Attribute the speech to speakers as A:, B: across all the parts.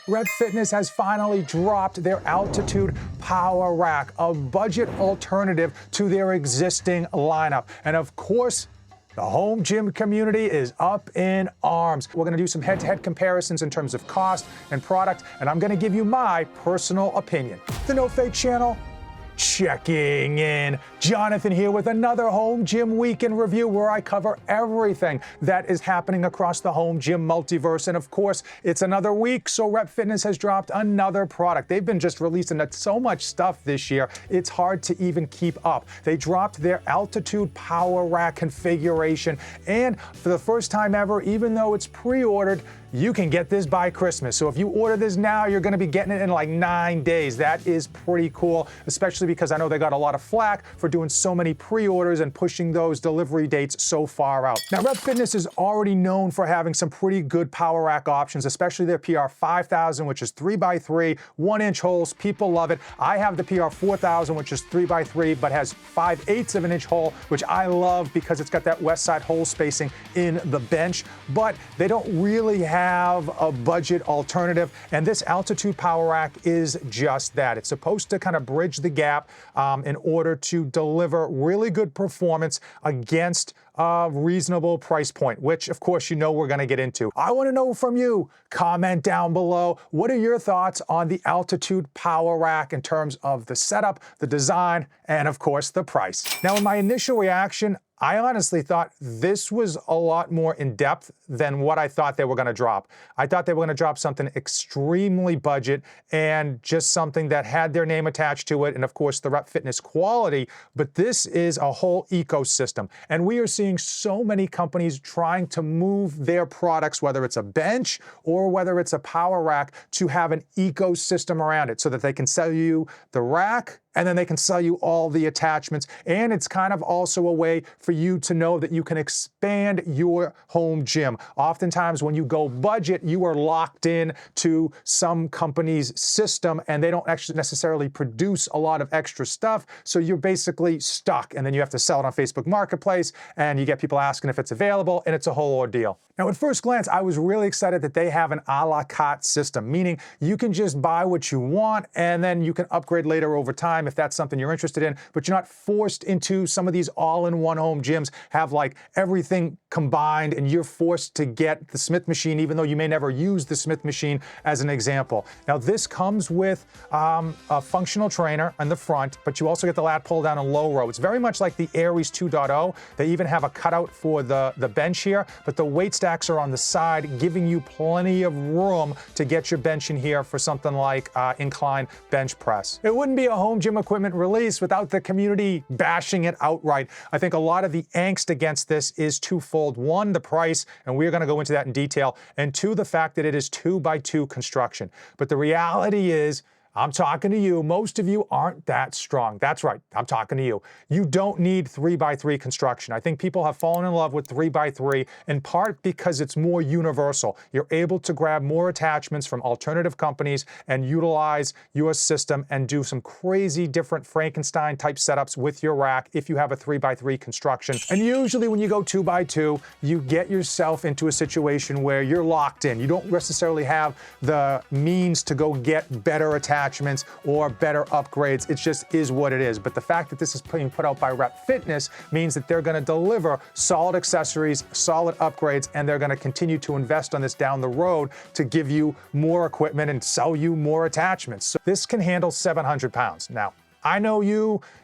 A: Rep Fitness has finally dropped their Altitude Power Rack, a budget alternative to their existing lineup. And of course, the home gym community is up in arms. We're gonna do some head-to-head comparisons in terms of cost and product, and I'm gonna give you my personal opinion. The No Fake channel, checking in. Jonathan here with another home gym weekend review where I cover everything that is happening across the home gym multiverse. And of course, it's another week, so Rep Fitness has dropped another product. They've been just releasing so much stuff this year, it's hard to even keep up. They dropped their Altitude Power Rack configuration, and for the first time ever, even though it's pre-ordered, you can get this by Christmas. So if you order this now, you're gonna be getting it in like 9 days. That is pretty cool, especially because I know they got a lot of flack for doing so many pre-orders and pushing those delivery dates so far out. Now, Rep Fitness is already known for having some pretty good power rack options, especially their PR 5000, which is 3x3, 1-inch holes. People love it. I have the PR 4000, which is 3x3, but has 5/8 of an inch hole, which I love because it's got that west side hole spacing in the bench, but they don't really have a budget alternative, and this Altitude Power Rack is just that. It's supposed to kind of bridge the gap in order to deliver really good performance against a reasonable price point, which of course you know we're gonna get into. I wanna know from you. Comment down below. What are your thoughts on the Altitude Power Rack in terms of the setup, the design, and of course the price? Now, in my initial reaction, I honestly thought this was a lot more in depth than what I thought they were gonna drop. I thought they were gonna drop something extremely budget and just something that had their name attached to it, and of course the Rep Fitness quality, but this is a whole ecosystem. And we are seeing so many companies trying to move their products, whether it's a bench or whether it's a power rack, to have an ecosystem around it so that they can sell you the rack, and then they can sell you all the attachments. And it's kind of also a way for you to know that you can expand your home gym. Oftentimes when you go budget, you are locked in to some company's system and they don't actually necessarily produce a lot of extra stuff. So you're basically stuck, and then you have to sell it on Facebook Marketplace and you get people asking if it's available, and it's a whole ordeal. Now, at first glance, I was really excited that they have an a la carte system, meaning you can just buy what you want and then you can upgrade later over time if that's something you're interested in, but you're not forced into some of these all-in-one home gyms, have like everything combined, and you're forced to get the Smith machine, even though you may never use the Smith machine as an example. Now, this comes with a functional trainer on the front, but you also get the lat pull down and low row. It's very much like the Aries 2.0. They even have a cutout for the bench here, but the weight stacks are on the side, giving you plenty of room to get your bench in here for something like incline bench press. It wouldn't be a home gym equipment release without the community bashing it outright. I think a lot of the angst against this is twofold. One, the price, and we're gonna go into that in detail, and two, the fact that it is 2x2 construction. But the reality is, I'm talking to you. Most of you aren't that strong. That's right, I'm talking to you. You don't need 3x3 construction. I think people have fallen in love with 3x3 in part because it's more universal. You're able to grab more attachments from alternative companies and utilize your system and do some crazy different Frankenstein type setups with your rack if you have a 3x3 construction. And usually when you go 2x2, you get yourself into a situation where you're locked in. You don't necessarily have the means to go get better attachments or better upgrades. It just is what it is. But the fact that this is being put out by Rep Fitness means that they're gonna deliver solid accessories, solid upgrades, and they're gonna continue to invest on this down the road to give you more equipment and sell you more attachments. So this can handle 700 pounds. Now, I know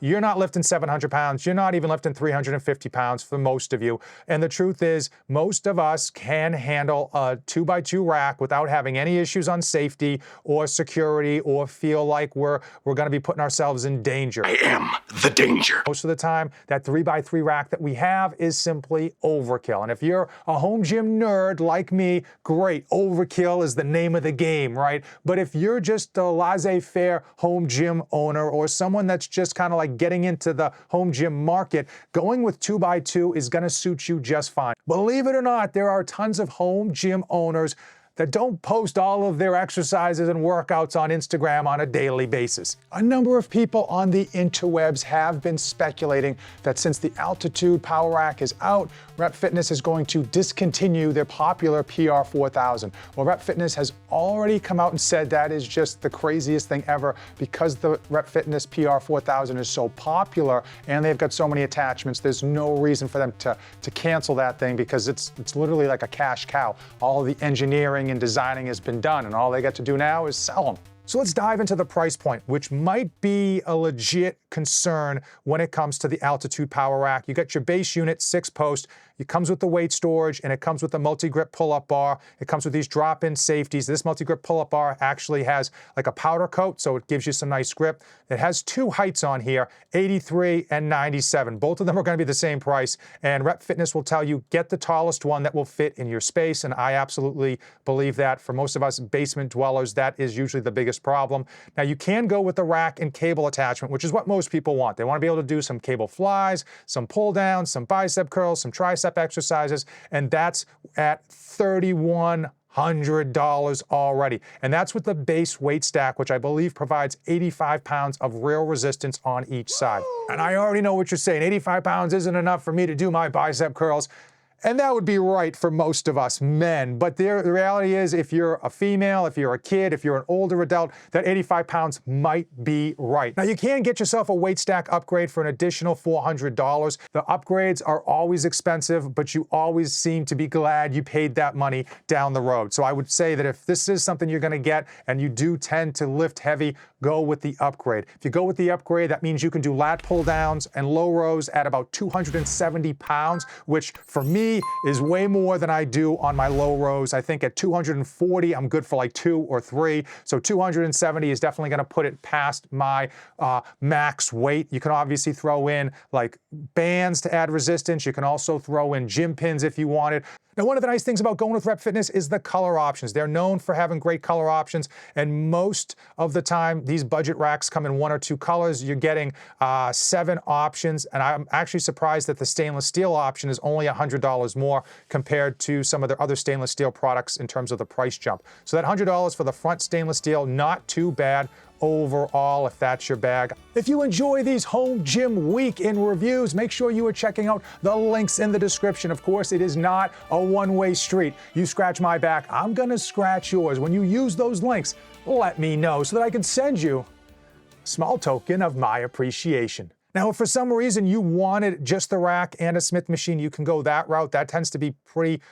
A: you're not lifting 700 pounds. You're not even lifting 350 pounds for most of you. And the truth is, most of us can handle a 2x2 rack without having any issues on safety or security or feel like we're gonna be putting ourselves in danger.
B: I am the danger.
A: Most of the time, that 3x3 rack that we have is simply overkill. And if you're a home gym nerd like me, great, overkill is the name of the game, right? But if you're just a laissez-faire home gym owner or someone that's just kind of like getting into the home gym market, going with 2x2 is gonna suit you just fine. Believe it or not, there are tons of home gym owners that don't post all of their exercises and workouts on Instagram on a daily basis. A number of people on the interwebs have been speculating that since the Altitude Power Rack is out, Rep Fitness is going to discontinue their popular PR4000. Well, Rep Fitness has already come out and said that is just the craziest thing ever because the Rep Fitness PR4000 is so popular and they've got so many attachments. There's no reason for them to cancel that thing because it's literally like a cash cow. All of the engineering and designing has been done and all they get to do now is sell them. So let's dive into the price point, which might be a legit concern when it comes to the Altitude Power Rack. You got your base unit, 6-post. It comes with the weight storage and it comes with the multi-grip pull-up bar. It comes with these drop-in safeties. This multi-grip pull-up bar actually has like a powder coat, so it gives you some nice grip. It has 2 heights on here, 83 and 97. Both of them are going to be the same price, and Rep Fitness will tell you, get the tallest one that will fit in your space, and I absolutely believe that. For most of us basement dwellers, that is usually the biggest problem. Now, you can go with the rack and cable attachment, which is what most people want. They want to be able to do some cable flies, some pull downs, some bicep curls, some tricep exercises, and that's at $3,100 already. And that's with the base weight stack, which I believe provides 85 pounds of real resistance on each side. And I already know what you're saying. 85 pounds isn't enough for me to do my bicep curls. And that would be right for most of us men. But the reality is, if you're a female, if you're a kid, if you're an older adult, that 85 pounds might be right. Now, you can get yourself a weight stack upgrade for an additional $400. The upgrades are always expensive, but you always seem to be glad you paid that money down the road. So I would say that if this is something you're going to get and you do tend to lift heavy, go with the upgrade. If you go with the upgrade, that means you can do lat pull downs and low rows at about 270 pounds, which for me is way more than I do on my low rows. I think at 240, I'm good for like 2 or 3. So 270 is definitely going to put it past my max weight. You can obviously throw in like bands to add resistance. You can also throw in gym pins if you wanted. Now, one of the nice things about going with Rep Fitness is the color options. They're known for having great color options, and most of the time, these budget racks come in 1 or 2 colors. You're getting 7 options, and I'm actually surprised that the stainless steel option is only $100 more compared to some of their other stainless steel products in terms of the price jump. So that $100 for the front stainless steel, not too bad overall, if that's your bag. If you enjoy these home gym week in reviews, make sure you are checking out the links in the description. Of course, it is not a one-way street. You scratch my back, I'm gonna scratch yours. When you use those links, let me know so that I can send you a small token of my appreciation. Now, if for some reason you wanted just the rack and a Smith machine, you can go that route. That tends to be pretty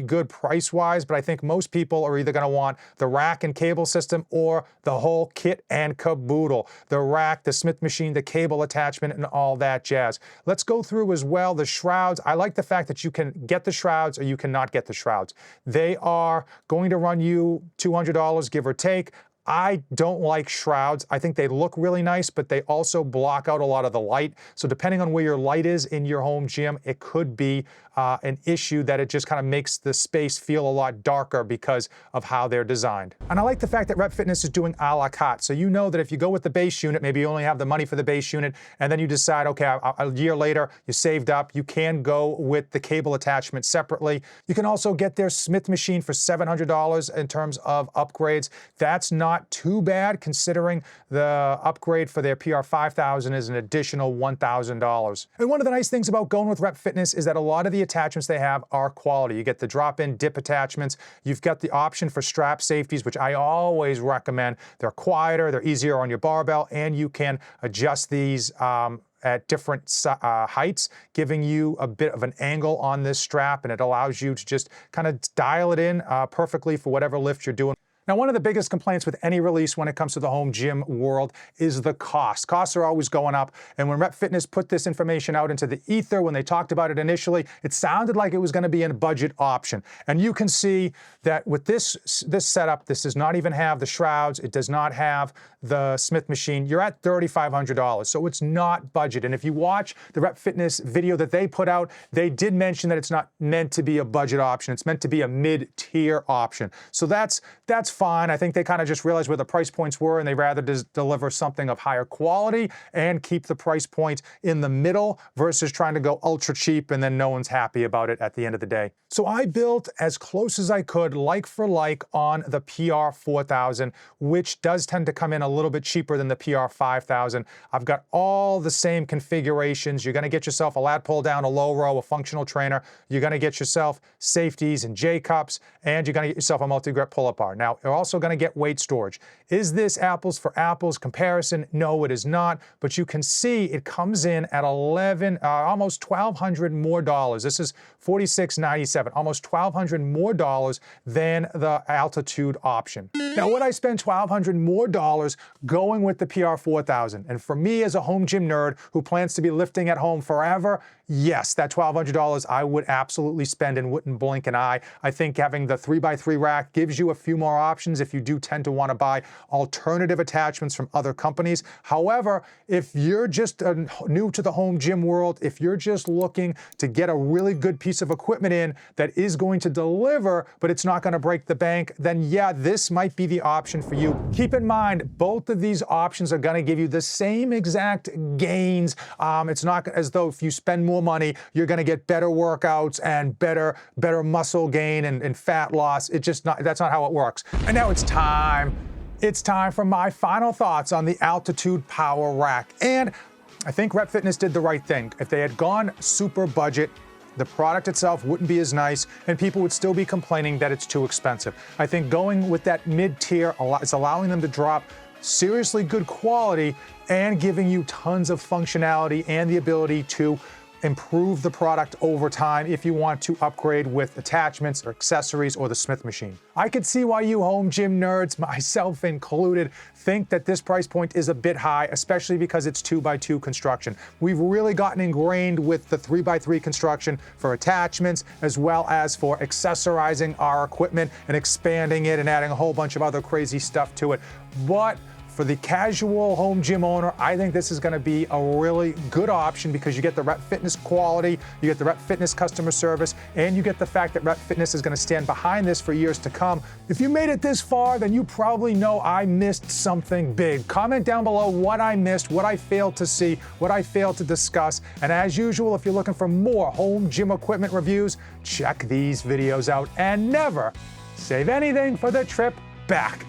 A: good price-wise, but I think most people are either going to want the rack and cable system or the whole kit and caboodle. The rack, the Smith machine, the cable attachment, and all that jazz. Let's go through as well the shrouds. I like the fact that you can get the shrouds or you cannot get the shrouds. They are going to run you $200, give or take. I don't like shrouds. I think they look really nice, but they also block out a lot of the light. So depending on where your light is in your home gym, it could be an issue that it just kind of makes the space feel a lot darker because of how they're designed. And I like the fact that Rep Fitness is doing a la carte. So you know that if you go with the base unit, maybe you only have the money for the base unit, and then you decide, okay, a year later, you saved up, you can go with the cable attachment separately. You can also get their Smith machine for $700 in terms of upgrades. That's not too bad considering the upgrade for their PR5000 is an additional $1,000. And one of the nice things about going with Rep Fitness is that a lot of the attachments they have are quality. You get the drop-in dip attachments. You've got the option for strap safeties, which I always recommend. They're quieter, they're easier on your barbell, and you can adjust these at different heights, giving you a bit of an angle on this strap, and it allows you to just kind of dial it in perfectly for whatever lift you're doing. Now, one of the biggest complaints with any release when it comes to the home gym world is the cost. Costs are always going up, and when Rep Fitness put this information out into the ether, when they talked about it initially, it sounded like it was going to be a budget option. And you can see that with this setup, this does not even have the shrouds, it does not have the Smith machine. You're at $3,500, so it's not budget. And if you watch the Rep Fitness video that they put out, they did mention that it's not meant to be a budget option. It's meant to be a mid-tier option. So that's fine. I think they kind of just realized where the price points were, and they rather just deliver something of higher quality and keep the price point in the middle versus trying to go ultra cheap and then no one's happy about it at the end of the day. So I built as close as I could, like for like, on the PR4000, which does tend to come in a little bit cheaper than the PR5000. I've got all the same configurations. You're going to get yourself a lat pull down, a low row, a functional trainer. You're going to get yourself safeties and J-cups, and you're going to get yourself a multi-grip pull-up bar. Now, you're also going to get weight storage. Is this apples for apples comparison? No, it is not, but you can see it comes in at almost $1,200 more dollars. This is $46.97, almost $1,200 more dollars than the altitude option. Now, would I spend $1,200 more dollars going with the PR4000? And for me, as a home gym nerd who plans to be lifting at home forever, yes, that $1,200 I would absolutely spend and wouldn't blink an eye. I think having the 3x3 rack gives you a few more options if you do tend to want to buy alternative attachments from other companies. However, if you're just new to the home gym world, if you're just looking to get a really good piece of equipment in that is going to deliver, but it's not going to break the bank, then yeah, this might be the option for you. Keep in mind, both of these options are going to give you the same exact gains. It's not as though if you spend more money, you're going to get better workouts and better muscle gain and fat loss. That's not how it works. And now it's time. It's time for my final thoughts on the Altitude Power Rack. And I think Rep Fitness did the right thing. If they had gone super budget, the product itself wouldn't be as nice, and people would still be complaining that it's too expensive. I think going with that mid-tier is allowing them to drop seriously good quality and giving you tons of functionality and the ability to improve the product over time if you want to upgrade with attachments or accessories or the Smith machine. I could see why you home gym nerds, myself included, think that this price point is a bit high, especially because it's 2x2 construction. We've really gotten ingrained with the 3x3 construction for attachments as well as for accessorizing our equipment and expanding it and adding a whole bunch of other crazy stuff to it. But for the casual home gym owner, I think this is going to be a really good option because you get the Rep Fitness quality, you get the Rep Fitness customer service, and you get the fact that Rep Fitness is going to stand behind this for years to come. If you made it this far, then you probably know I missed something big. Comment down below what I missed, what I failed to see, what I failed to discuss. And as usual, if you're looking for more home gym equipment reviews, check these videos out and never save anything for the trip back.